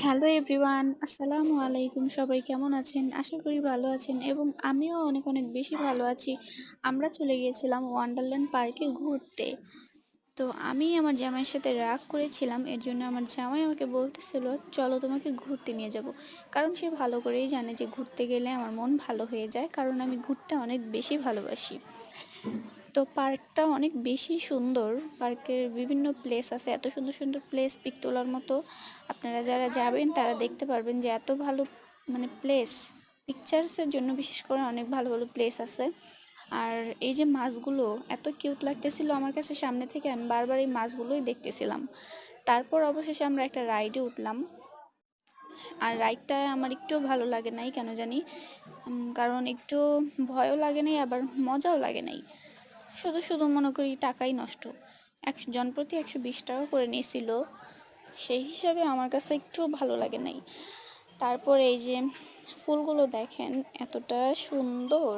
Hello everyone, আসসালামু আলাইকুম। সবাই কেমন আছেন? আশা করি ভালো আছেন এবং আমিও অনেক অনেক বেশি ভালো আছি। আমরা চলে গিয়েছিলাম ওয়ান্ডারল্যান্ড পার্কে ঘুরতে। তো আমি আমার জামাইয়ের সাথে রাগ করেছিলাম, এর জন্য আমার জামাই আমাকে বলতেছিল চলো তোমাকে ঘুরতে নিয়ে যাব। কারণ সে ভালো করেই জানে যে ঘুরতে গেলে আমার মন ভালো হয়ে যায়, কারণ আমি ঘুরতে অনেক বেশি ভালোবাসি। তো পার্কটা অনেক বেশি সুন্দর। পার্কের বিভিন্ন প্লেস আছে, এত সুন্দর সুন্দর প্লেস, পিক তোলার মতো। আপনারা যারা যাবেন তারা দেখতে পারবেন যে এত ভালো প্লেস, পিকচার্সের জন্য বিশেষ করে অনেক ভালো ভালো প্লেস আছে। আর এই যে মাছগুলো এত কিউট লাগতেছিল আমার কাছে, সামনে থেকে আমি বারবার এই মাছগুলোই দেখতেছিলাম। তারপর অবশেষে আমরা একটা রাইডে উঠলাম। আর রাইডটা আমার একটুও ভালো লাগে নাই, কেন জানি। কারণ একটু ভয়ও লাগে নাই, আবার মজাও লাগে নাই। শুধু শুধু মনে করি টাকাই নষ্ট। জন প্রতি 120 টাকা করে নিয়েছিল, সেই হিসাবে আমার কাছে একটু ভালো লাগে নাই। তারপর এই যে ফুলগুলো দেখেন, এতটা সুন্দর।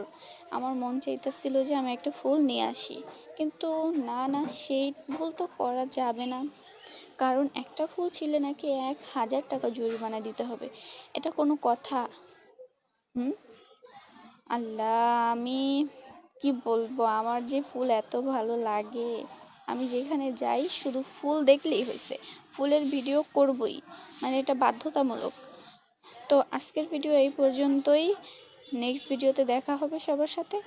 আমার মন চাইতেছিল যে আমি একটা ফুল নিয়ে আসি, কিন্তু না না, সেই ভুল তো করা যাবে না। কারণ একটা ফুল ছিলে নাকি 1000 টাকা জরিমানা দিতে হবে। এটা কোনো কথা? হুম। আল্লাহ, আমি কি বলবো, আমার যে ফুল এত ভালো লাগে, আমি যেখানে যাই শুধু ফুল দেখলেই হয়েছে, ফুলের ভিডিও করবই, এটা বাধ্যতামূলক। তো আজকের ভিডিও এই পর্যন্তই। নেক্সট ভিডিওতে দেখা হবে সবার সাথে।